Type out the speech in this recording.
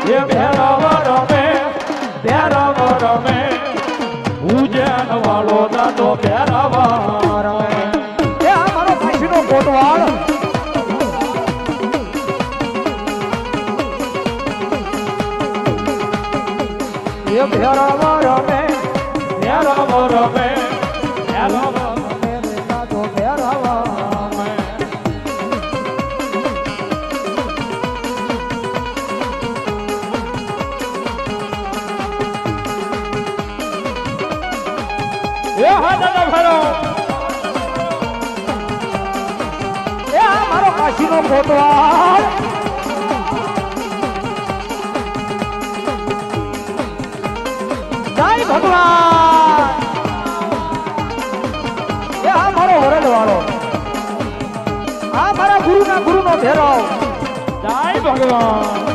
એ ભેરવ રમે ઉજ્જૈન વાળો દાદો ભેરવ રમે એ આ મારો કાશીનો કોટવાળ એ ભેરવ રમે દાદો ભેરવ રમે એ હા દાદા ભેરો એ આ મારો કાશીનો કોટવાળ જય ભગવાન એ આ મારો વરદવાળો આ મારા ગુરુનો ભેરવ જય ભગવાન